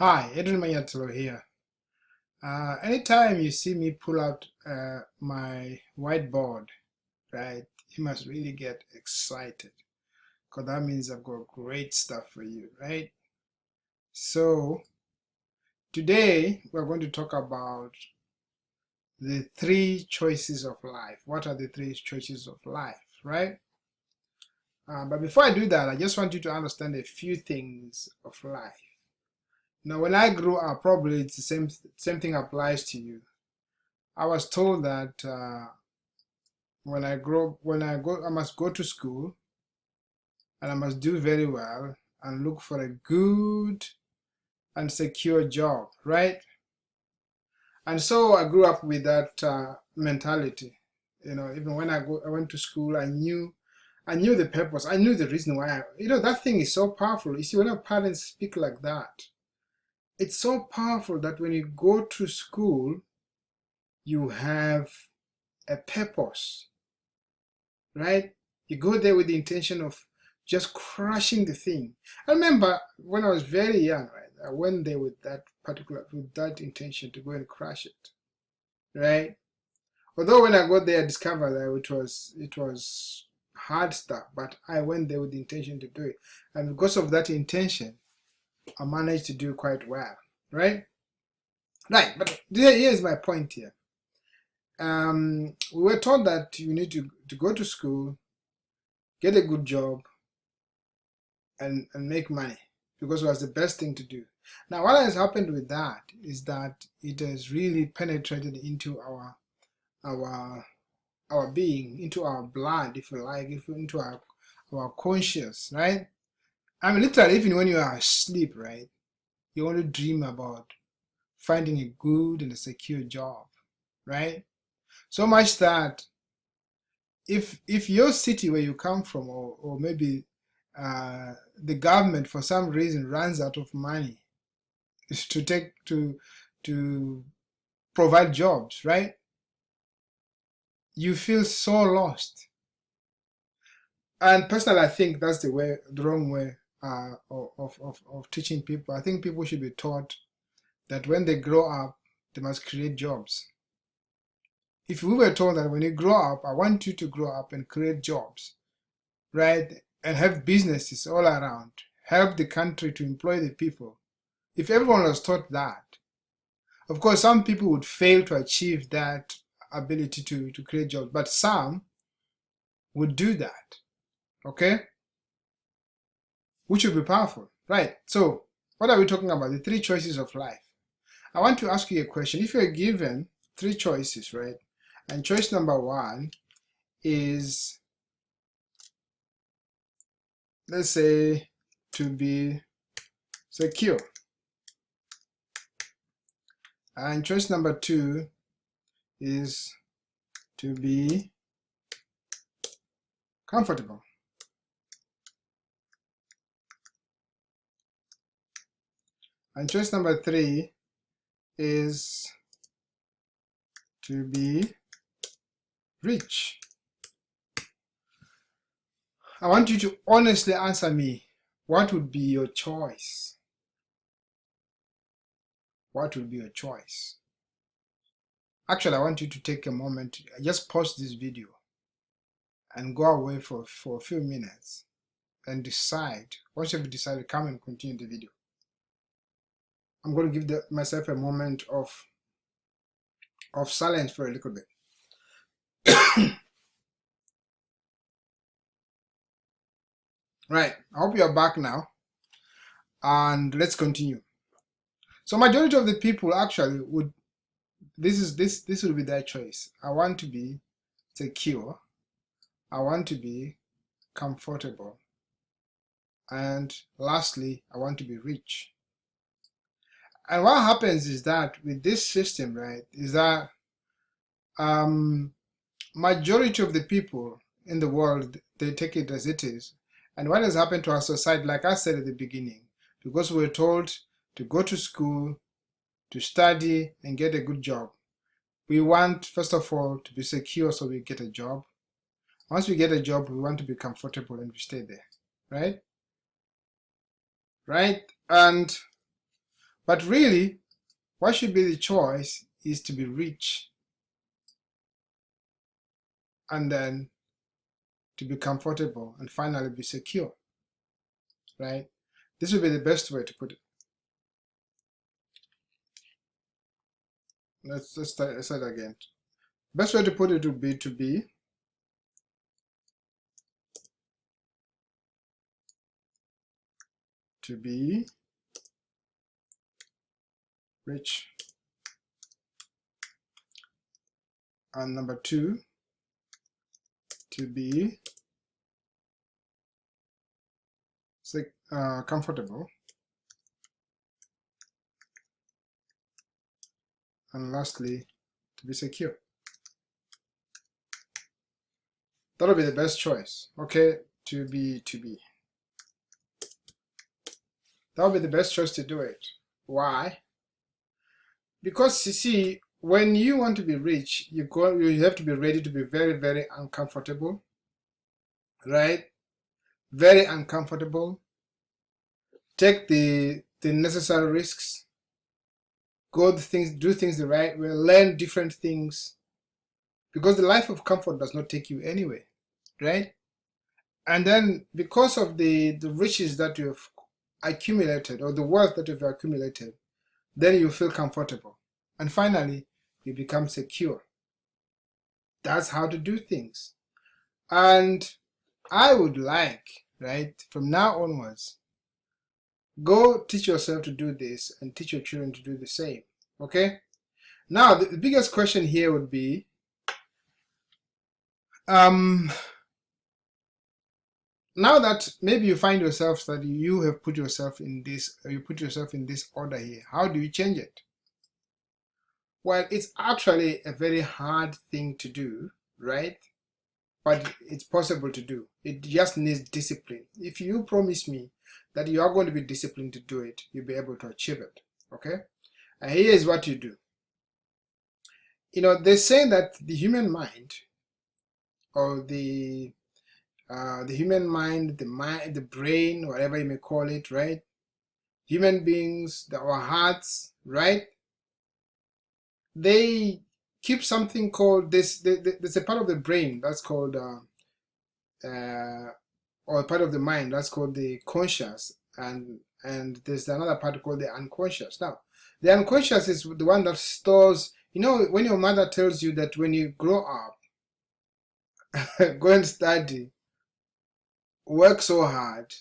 Hi, Adrian Manyathelo here. Anytime you see me pull out my whiteboard, right, you must really get excited because that means I've got great stuff for you, right? So today we're going to talk about the three choices of life. What are the three choices of life, right? But before I do that, I just want you to understand a few things of life. Now, when I grew up, probably it's the same thing applies to you. I was told that I must go to school and I must do very well and look for a good and secure job, right? And so I grew up with that mentality. Even when I went to school, I knew the purpose. I knew the reason why. That thing is so powerful. You see, when our parents speak like that, it's so powerful that when you go to school, you have a purpose, right? You go there with the intention of just crushing the thing. I remember when I was very young, right? I went there with that intention to go and crush it, right? Although when I got there, I discovered that it was hard stuff, but I went there with the intention to do it, and because of that intention, I managed to do quite well, right? Right, but here's my point here. We were told that you need to go to school, get a good job, and make money because it was the best thing to do. Now, what has happened with that is that it has really penetrated into our our being, into our blood, if you like, into our conscious, right? I mean, literally, even when you are asleep, right, you only dream about finding a good and a secure job, right? So much that if your city where you come from, or maybe the government for some reason runs out of money to provide jobs, right? You feel so lost. And personally, I think that's the wrong way of teaching people. I think people should be taught that when they grow up, they must create jobs. If we were told that when you grow up, I want you to grow up and create jobs, right? And have businesses all around, help the country to employ the people. If everyone was taught that, of course, some people would fail to achieve that ability to create jobs, but some would do that, okay? Which would be powerful, right? So, what are we talking about? The three choices of life. I want to ask you a question. If you're given three choices, right? And choice number one is, let's say, to be secure. And choice number two is to be comfortable. And choice number three is to be rich. I want you to honestly answer me. What would be your choice? What would be your choice? Actually, I want you to take a moment, just pause this video and go away for a few minutes and decide. Once you've decided, come and continue the video. I'm going to give myself a moment of silence for a little bit. Right, I hope you're back now, and let's continue. So majority of the people actually would, this would be their choice. I want to be secure, I want to be comfortable, and lastly, I want to be rich. And what happens is that with this system, right, is that majority of the people in the world, they take it as it is. And what has happened to our society, like I said at the beginning, because we're told to go to school, to study and get a good job. We want, first of all, to be secure so we get a job. Once we get a job, we want to be comfortable and we stay there, right? Right? And But really, what should be the choice is to be rich and then to be comfortable and finally be secure, right? This would be the best way to put it. Let's say it again. Best way to put it would be to be rich. And number two, to be comfortable. And lastly, to be secure. That'll be the best choice. Okay, to be. That'll be the best choice to do it. Why? Because you see, when you want to be rich, you have to be ready to be very, very uncomfortable, right? Very uncomfortable. Take the necessary risks. Do things the right way. Learn different things. Because the life of comfort does not take you anywhere, right? And then because of the riches that you've accumulated, or the wealth that you've accumulated, then you feel comfortable. And finally, you become secure. That's how to do things. And I would like, right, from now onwards, go teach yourself to do this and teach your children to do the same, okay? Now, the biggest question here would be, now that maybe you find yourself that you have put yourself in this, order here, how do you change it? Well, it's actually a very hard thing to do, right? But it's possible to do. It just needs discipline. If you promise me that you are going to be disciplined to do it, you'll be able to achieve it, okay? And here is what you do. You know, they say that the human mind, or the human mind, the brain, whatever you may call it, right? Human beings, our hearts, right? They keep something called this. There's a part of the brain that's called, or a part of the mind that's called the conscious, and there's another part called the unconscious. Now, the unconscious is the one that stores. You know, when your mother tells you that when you grow up, go and study, work so hard,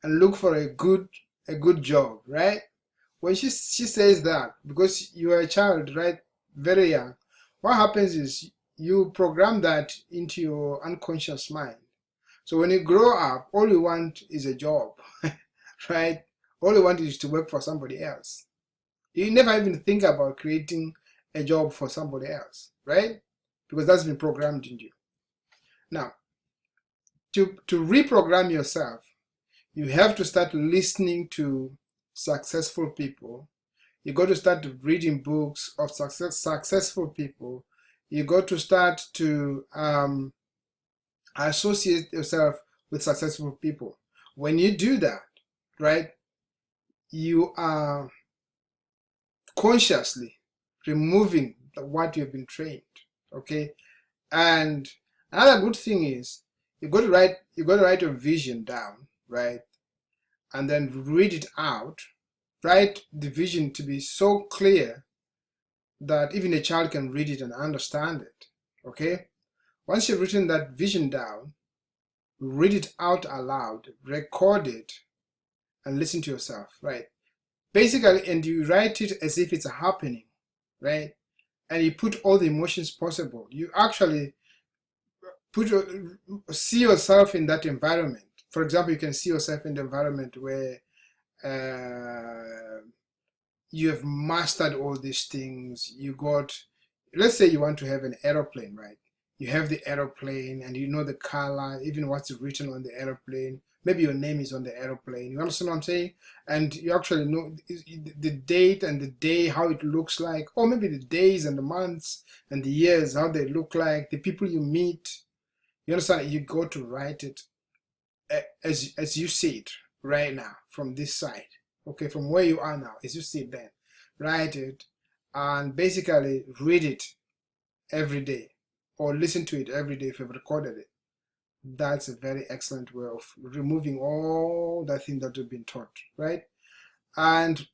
and look for a good job, right? When she says that, because you are a child, right, very young, what happens is you program that into your unconscious mind. So when you grow up, all you want is a job, right? All you want is to work for somebody else. You never even think about creating a job for somebody else, right? Because that's been programmed in you. Now, to reprogram yourself, you have to start listening to successful people. You got to start reading books of successful people. You got to start to associate yourself with successful people. When you do that, right, you are consciously removing what you've been trained, okay? And another good thing is you got to write your vision down, right? And then read it out. Write the vision to be so clear that even a child can read it and understand it, okay? Once you've written that vision down, read it out aloud, record it, and listen to yourself, right? Basically, and you write it as if it's happening, right? And you put all the emotions possible. You actually see yourself in that environment. For example, you can see yourself in the environment where you have mastered all these things. Let's say you want to have an aeroplane, right? You have the aeroplane and you know the color, even what's written on the aeroplane. Maybe your name is on the aeroplane. You understand what I'm saying? And you actually know the date and the day, how it looks like, or maybe the days and the months and the years, how they look like, the people you meet. You understand? You go to write it as you see it right now from this side, okay, from where you are now, as you see it then, write it, and basically read it every day, or listen to it every day if you've recorded it. That's a very excellent way of removing all the things that you've been taught, right? And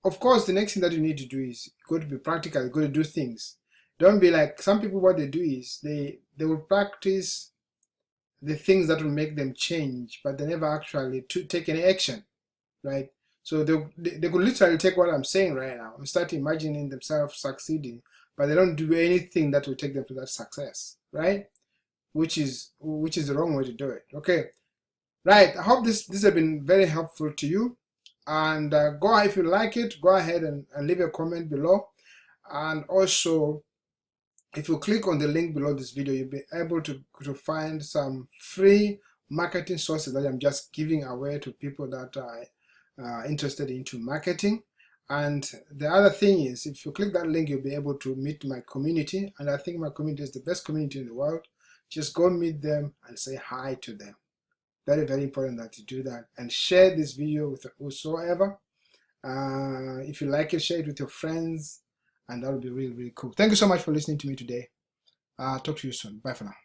of course, the next thing that you need to do is go to be practical, go to do things. Don't be like some people. What they do is they will practice the things that will make them change, but they never actually take any action, right? So they could literally take what I'm saying right now and start imagining themselves succeeding, but they don't do anything that will take them to that success, right? Which is the wrong way to do it. Okay, right. I hope this has been very helpful to you. And go, if you like it, go ahead and leave a comment below. And also, if you click on the link below this video, you'll be able to find some free marketing sources that I'm just giving away to people that are interested into marketing. And the other thing is, if you click that link, you'll be able to meet my community. And I think my community is the best community in the world. Just go meet them and say hi to them. Very, very important that you do that. And share this video with whosoever. If you like it, share it with your friends. And that would be really, really cool. Thank you so much for listening to me today. Talk to you soon. Bye for now.